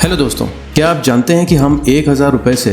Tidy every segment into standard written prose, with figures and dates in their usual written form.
Hello दोस्तों, क्या आप जानते हैं कि हम 1,000 रुपये से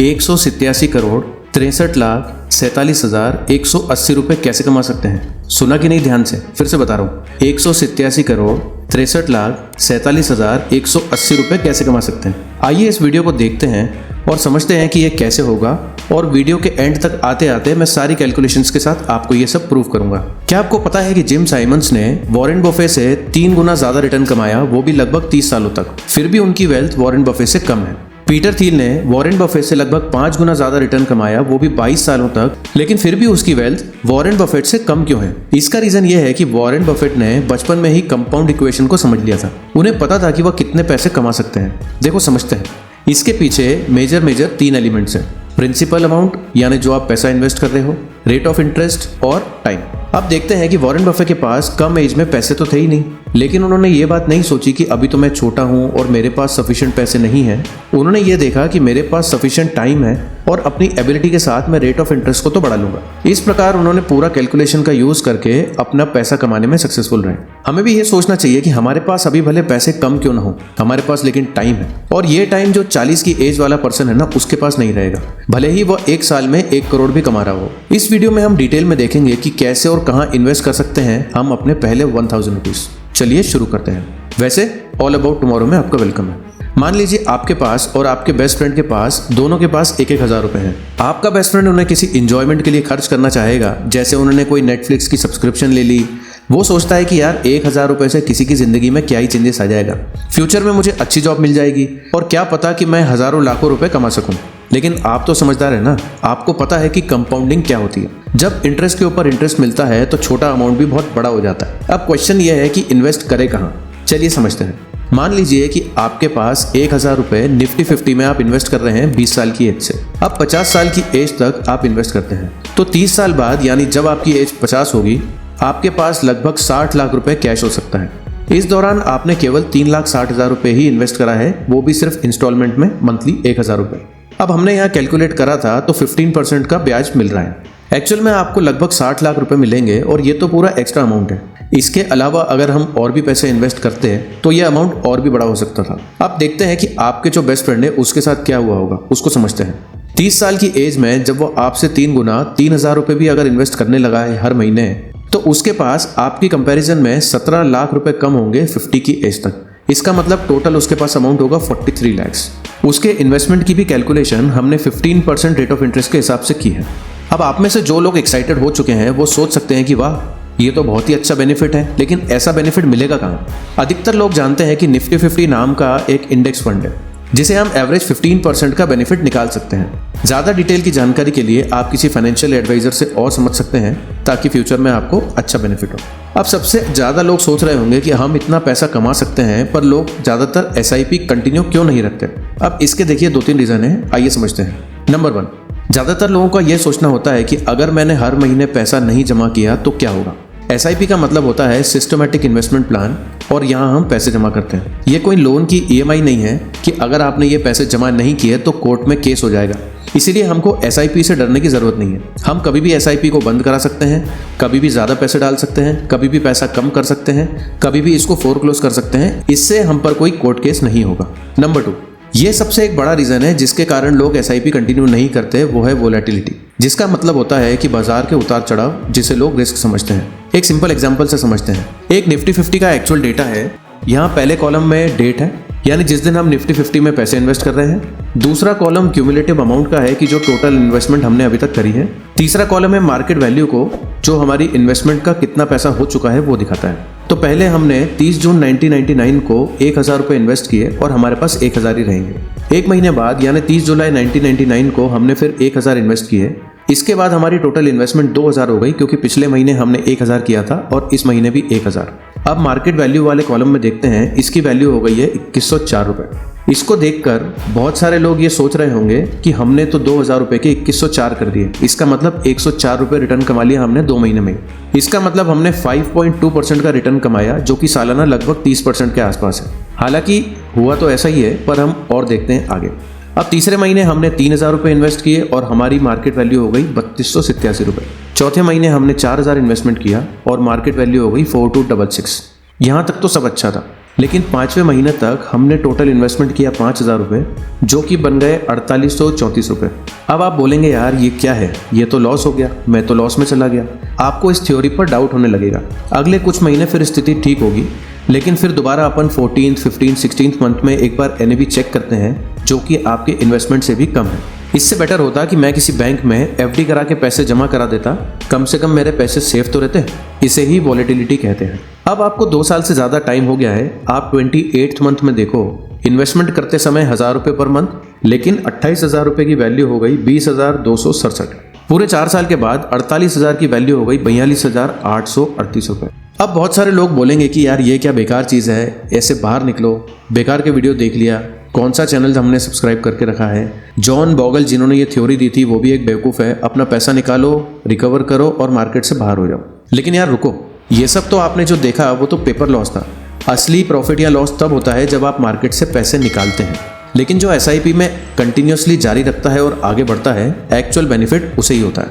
187 करोड़ 63,47,180 रुपये कैसे कमा सकते हैं? सुना कि नहीं ध्यान से? फिर से बता रहा हूँ, 187 करोड़ 63,47,180 रुपये कैसे कमा सकते हैं? आइए इस वीडियो को देखते हैं और समझते हैं कि ये कैसे होगा। और वीडियो के एंड तक आते आते मैं सारी कैलकुलेशंस के साथ आपको ये सब प्रूव करूंगा। क्या आपको पता है कि जिम साइमंस ने वॉरेन बफे से 3 गुना ज्यादा रिटर्न कमाया, वो भी लगभग 30 सालों तक, फिर भी उनकी वेल्थ वॉरेन बफे से कम है। पीटर थिल ने वॉरेन बफेट से लगभग 5 गुना ज्यादा रिटर्न कमाया, वो भी 22 सालों तक, लेकिन फिर भी उसकी वेल्थ वॉरेन बफेट से कम क्यों है? इसका रीजन ये है कि वॉरेन बफेट ने बचपन में ही कंपाउंड इक्वेशन को समझ लिया था। उन्हें पता था कि वह कितने पैसे कमा सकते हैं। देखो समझते हैं। इसके पीछे मेजर 3 एलिमेंट्स हैं। प्रिंसिपल अमाउंट, यानी जो आप पैसा इन्वेस्ट कर रहे हो, रेट ऑफ इंटरेस्ट और टाइम। अब देखते हैं कि वॉरेन बफे के पास कम एज में पैसे तो थे ही नहीं, लेकिन उन्होंने ये बात नहीं सोची कि अभी तो मैं छोटा हूँ और मेरे पास सफिशिएंट पैसे नहीं हैं। उन्होंने ये देखा कि मेरे पास सफिशिएंट टाइम है और अपनी एबिलिटी के साथ मैं रेट ऑफ इंटरेस्ट को तो बढ़ा लूंगा। इस प्रकार उन्होंने पूरा कैलकुलेशन का यूज करके अपना पैसा कमाने में सक्सेसफुल रहे। हमें भी ये सोचना चाहिए कि हमारे पास अभी भले पैसे कम क्यों ना हो, हमारे पास लेकिन टाइम है, और ये टाइम जो 40 की एज वाला पर्सन है ना, उसके पास नहीं रहेगा, भले ही वह 1 साल में 1 करोड़ भी कमा रहा हो। इस वीडियो में हम डिटेल में देखेंगे कि कैसे और कहां इन्वेस्ट कर सकते हैं हम अपने पहले 1000 रुपीज। चलिए शुरू करते हैं। वैसे ऑल अबाउट टुमारो में आपका वेलकम है। मान लीजिए आपके पास और आपके बेस्ट फ्रेंड के पास, दोनों के पास 1,000 रुपए हैं। आपका बेस्ट फ्रेंड उन्हें किसी इंजॉयमेंट के लिए खर्च करना चाहेगा, जैसे उन्होंने कोई नेटफ्लिक्स की सब्सक्रिप्शन ले ली। वो सोचता है कि यार 1,000 रुपए से किसी की जिंदगी में क्या ही चेंजेस आ जाएगा, फ्यूचर में मुझे अच्छी जॉब मिल जाएगी और क्या पता कि मैं हजारों लाखों रुपए कमा सकूं। लेकिन आप तो समझदार है ना, आपको पता है कि कंपाउंडिंग क्या होती है। जब इंटरेस्ट के ऊपर इंटरेस्ट मिलता है तो छोटा अमाउंट भी बहुत बड़ा हो जाता है। अब क्वेश्चन ये है कि इन्वेस्ट करें कहाँ? चलिए समझते हैं। मान लीजिए कि आपके पास 1,000 रुपए निफ्टी 50 में आप इन्वेस्ट कर रहे हैं 20 साल की एज से। अब 50 साल की एज तक आप इन्वेस्ट करते हैं, तो 30 साल बाद, यानी जब आपकी एज 50 होगी, आपके पास लगभग 60 लाख रुपए कैश हो सकता है। इस दौरान आपने केवल 3,60,000 रुपए ही इन्वेस्ट करा है, वो भी सिर्फ इंस्टॉलमेंट में मंथली 1,000 रुपए। अब हमने यहाँ कैलकुलेट करा था तो 15% का ब्याज मिल रहा है। एक्चुअल में आपको लगभग 60 लाख रुपए मिलेंगे और ये तो पूरा एक्स्ट्रा अमाउंट है। इसके अलावा अगर हम और भी पैसे इन्वेस्ट करते हैं तो ये अमाउंट और भी बड़ा हो सकता था। अब देखते हैं कि आपके जो बेस्ट फ्रेंड है उसके साथ क्या हुआ होगा, उसको समझते हैं। 30 साल की एज में जब वो आपसे 3 गुना 3,000 रुपए भी अगर इन्वेस्ट करने लगा है हर महीने, तो उसके पास आपकी कंपैरिजन में 17 लाख रुपए कम होंगे 50 की एज तक। इसका मतलब टोटल उसके पास अमाउंट होगा 43 लैक्स। उसके इन्वेस्टमेंट की भी कैलकुलेशन हमने 15% रेट ऑफ इंटरेस्ट के हिसाब से की है। अब आप में से जो लोग एक्साइटेड हो चुके हैं वो सोच सकते हैं कि वाह, ये तो बहुत ही अच्छा बेनिफिट है, लेकिन ऐसा बेनिफिट मिलेगा कहाँ? अधिकतर लोग जानते हैं कि निफ्टी 50 नाम का एक इंडेक्स फंड है जिसे हम एवरेज 15% का बेनिफिट निकाल सकते हैं। ज़्यादा डिटेल की जानकारी के लिए आप किसी फाइनेंशियल एडवाइजर से और समझ सकते हैं, ताकि फ्यूचर में आपको अच्छा बेनिफिट हो। अब सबसे ज़्यादा लोग सोच रहे होंगे कि हम इतना पैसा कमा सकते हैं, पर लोग ज़्यादातर SIP कंटिन्यू क्यों नहीं रखते? अब इसके देखिए 2-3 रीज़न है, आइए समझते हैं। नंबर 1, ज़्यादातर लोगों का यह सोचना होता है कि अगर मैंने हर महीने पैसा नहीं जमा किया तो क्या होगा। SIP का मतलब होता है सिस्टमेटिक इन्वेस्टमेंट प्लान, और यहाँ हम पैसे जमा करते हैं। ये कोई लोन की EMI नहीं है कि अगर आपने ये पैसे जमा नहीं किए तो कोर्ट में केस हो जाएगा। इसीलिए हमको SIP से डरने की जरूरत नहीं है। हम कभी भी SIP को बंद करा सकते हैं, कभी भी ज़्यादा पैसे डाल सकते हैं, कभी भी पैसा कम कर सकते हैं, कभी भी इसको फोरक्लोज कर सकते हैं। इससे हम पर कोई कोर्ट केस नहीं होगा। नंबर 2, ये सबसे एक बड़ा रीजन है जिसके कारण लोग SIP कंटिन्यू नहीं करते, वो है वोलेटिलिटी, जिसका मतलब होता है कि बाजार के उतार चढ़ाव, जिसे लोग रिस्क समझते हैं। एक सिंपल एग्जांपल से समझते हैं। एक निफ्टी 50 का एक्चुअल डेटा है। यहाँ पहले कॉलम में डेट है, यानी जिस दिन हम निफ्टी 50 में पैसे इन्वेस्ट कर रहे हैं। दूसरा कॉलम क्यूमुलेटिव अमाउंट का है कि जो टोटल इन्वेस्टमेंट हमने अभी तक करी है। तीसरा कॉलम है मार्केट वैल्यू को, जो हमारी इन्वेस्टमेंट का कितना पैसा हो चुका है वो दिखाता है। तो पहले हमने 30 जून 1999 को 1,000 रुपए इन्वेस्ट किए और हमारे पास 1,000 ही रहेंगे। एक महीने बाद यानी 30 जुलाई 1999 को हमने फिर 1,000 इन्वेस्ट किए। इसके बाद हमारी टोटल इन्वेस्टमेंट 2,000 हो गई, क्योंकि पिछले महीने हमने 1,000 किया था और इस महीने भी 1,000। अब मार्केट वैल्यू वाले कॉलम में देखते हैं, इसकी वैल्यू हो गई है 2,104 रुपए। इसको देखकर बहुत सारे लोग ये सोच रहे होंगे कि हमने तो 2,000 रुपए के 2,104 कर दिए, इसका मतलब 104 रुपए रिटर्न कमा लिया हमने 2 महीने में। इसका मतलब हमने 5.2% का रिटर्न कमाया, जो कि सालाना लगभग 30% के आसपास है। हालांकि हुआ तो ऐसा ही है, पर हम और देखते हैं आगे। अब तीसरे महीने हमने 3,000 रुपए इन्वेस्ट किए और हमारी मार्केट वैल्यू हो गई 3,287 रुपए। चौथे महीने हमने 4,000 इन्वेस्टमेंट किया और मार्केट वैल्यू हो गई 4,266। यहाँ तक तो सब अच्छा था, लेकिन 5वें महीने तक हमने टोटल इन्वेस्टमेंट किया 5,000 रुपये, जो कि बन गए 4834 रुपये। अब आप बोलेंगे यार ये क्या है, ये तो लॉस हो गया, मैं तो लॉस में चला गया। आपको इस थ्योरी पर डाउट होने लगेगा। अगले कुछ महीने फिर स्थिति ठीक होगी, लेकिन फिर दोबारा अपन 14th, 15th, 16th मंथ में एक बार NAV चेक करते हैं, जो कि आपके इन्वेस्टमेंट से भी कम है। इससे बेटर होता कि मैं किसी बैंक में FD करा के पैसे जमा करा देता, कम से कम मेरे पैसे सेफ तो रहते। इसे ही वॉलेटिलिटी कहते हैं। अब आपको 2 साल से ज़्यादा टाइम हो गया है। आप 28th मंथ में देखो, इन्वेस्टमेंट करते समय 1,000 रुपये पर मंथ, लेकिन 28,000 रुपये की वैल्यू हो गई 20,267। पूरे 4 साल के बाद 48,000 की वैल्यू हो गई 42,838 रुपये। अब बहुत सारे लोग बोलेंगे कि यार ये क्या बेकार चीज़ है, ऐसे बाहर निकलो, बेकार के वीडियो देख लिया, कौन सा चैनल हमने सब्सक्राइब करके रखा है। जॉन बॉगल जिन्होंने ये थ्योरी दी थी वो भी एक बेवकूफ़ है। अपना पैसा निकालो, रिकवर करो और मार्केट से बाहर हो जाओ। लेकिन यार रुको, ये सब तो आपने जो देखा वो तो पेपर लॉस था। असली प्रॉफिट या लॉस तब होता है जब आप मार्केट से पैसे निकालते हैं। लेकिन जो SIP में कंटिन्यूसली जारी रखता है और आगे बढ़ता है, एक्चुअल बेनिफिट उसे ही होता है।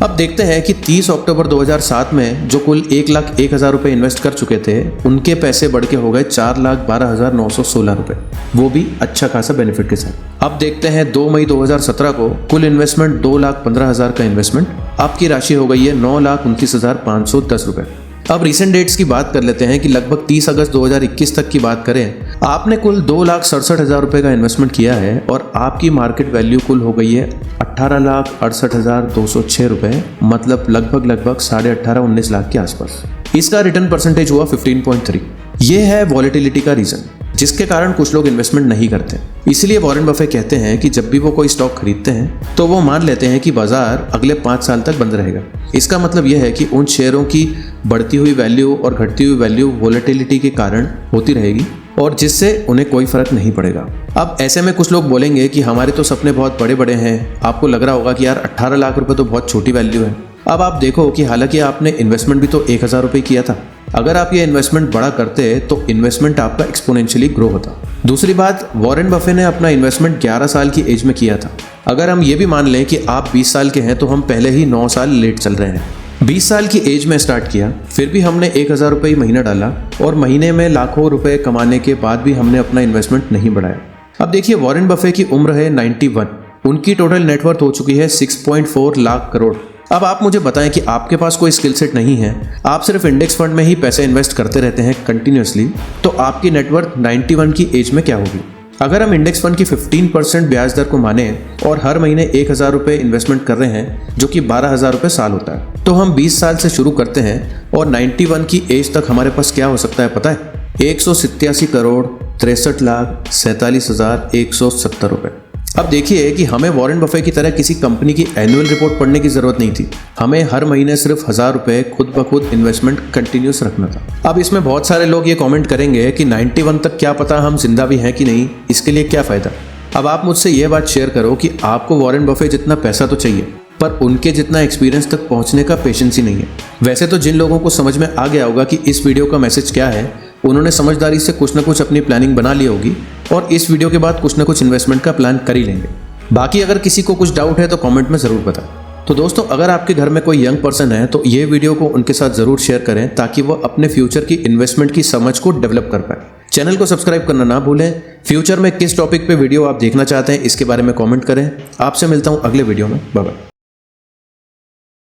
अब देखते हैं कि 30 अक्टूबर 2007 में जो कुल 1,01,000 रुपये इन्वेस्ट कर चुके थे, उनके पैसे बढ़ के हो गए 4,12,916 रुपये, वो भी अच्छा खासा बेनिफिट के साथ। अब देखते हैं 2 मई 2017 को कुल इन्वेस्टमेंट 2,15,000 का इन्वेस्टमेंट, आपकी राशि हो गई है 9,29,510 रुपये। अब रिसेंट डेट्स की बात कर लेते हैं कि लगभग 30 अगस्त 2021 तक की बात करें, आपने कुल 2,67,000 रुपये का इन्वेस्टमेंट किया है और आपकी मार्केट वैल्यू कुल हो गई है 18,68,206 रुपये, मतलब लगभग 18.5-19 लाख के आसपास। इसका रिटर्न परसेंटेज हुआ 15.3। ये है वॉलेटिलिटी का रीज़न, जिसके कारण कुछ लोग इन्वेस्टमेंट नहीं करते। इसलिए वॉरेन बफेट कहते हैं कि जब भी वो कोई स्टॉक खरीदते हैं तो वो मान लेते हैं कि बाजार अगले 5 साल तक बंद रहेगा। इसका मतलब यह है कि उन शेयरों की बढ़ती हुई वैल्यू और घटती हुई वैल्यू वॉलेटिलिटी के कारण होती रहेगी और जिससे उन्हें कोई फर्क नहीं पड़ेगा। अब ऐसे में कुछ लोग बोलेंगे कि हमारे तो सपने बहुत बड़े बड़े हैं। आपको लग रहा होगा कि यार 18 लाख रुपए तो बहुत छोटी वैल्यू है। अब आप देखो कि हालांकि आपने इन्वेस्टमेंट भी तो 1,000 रुपये किया था। अगर आप ये इन्वेस्टमेंट बड़ा करते तो इन्वेस्टमेंट आपका एक्सपोनेंशियली ग्रो होता। दूसरी बात, वॉरेन बफे ने अपना इन्वेस्टमेंट 11 साल की एज में किया था। अगर हम ये भी मान लें कि आप 20 साल के हैं तो हम पहले ही 9 साल लेट चल रहे हैं। 20 साल की एज में स्टार्ट किया, फिर भी हमने 1,000 रुपये महीना डाला और महीने में लाखों रुपए कमाने के बाद भी हमने अपना इन्वेस्टमेंट नहीं बढ़ाया। अब देखिए, वॉरेन बफे की उम्र है 91, उनकी टोटल नेटवर्थ हो चुकी है 6.4 लाख करोड़। अब आप मुझे बताएं कि आपके पास कोई स्किल सेट नहीं है, आप सिर्फ इंडेक्स फंड में ही पैसे इन्वेस्ट करते रहते हैं कंटिन्यूसली, तो आपकी नेटवर्थ 91 की एज में क्या होगी? अगर हम इंडेक्स फंड की 15% ब्याज दर को माने और हर महीने 1,000 रुपये इन्वेस्टमेंट कर रहे हैं, जो कि 12,000 रुपये साल होता है, तो हम 20 साल से शुरू करते हैं और 91 की एज तक हमारे पास क्या हो सकता है पता है? 187 करोड़ 63,47,170 रुपये। अब देखिए कि हमें वॉरेन बफे की तरह किसी कंपनी की एनुअल रिपोर्ट पढ़ने की जरूरत नहीं थी। हमें हर महीने सिर्फ 1,000 रुपये खुद ब खुद इन्वेस्टमेंट कंटिन्यूस रखना था। अब इसमें बहुत सारे लोग ये कमेंट करेंगे कि 91 तक क्या पता हम जिंदा भी हैं कि नहीं, इसके लिए क्या फ़ायदा। अब आप मुझसे ये बात शेयर करो कि आपको वॉरेन बफे जितना पैसा तो चाहिए, पर उनके जितना एक्सपीरियंस तक पहुंचने का पेशेंस ही नहीं है। वैसे तो जिन लोगों को समझ में आ गया होगा कि इस वीडियो का मैसेज क्या है, उन्होंने समझदारी से कुछ ना कुछ अपनी प्लानिंग बना ली होगी और इस वीडियो के बाद कुछ ना कुछ इन्वेस्टमेंट का प्लान कर ही लेंगे। बाकी अगर किसी को कुछ डाउट है तो कमेंट में ज़रूर बताएं। तो दोस्तों, अगर आपके घर में कोई यंग पर्सन है तो ये वीडियो को उनके साथ ज़रूर शेयर करें ताकि वो अपने फ्यूचर की इन्वेस्टमेंट की समझ को डेवलप कर पाए। चैनल को सब्सक्राइब करना ना भूलें। फ्यूचर में किस टॉपिक पे वीडियो आप देखना चाहते हैं इसके बारे में कमेंट करें। आपसे मिलता हूँ अगले वीडियो में। Bye bye.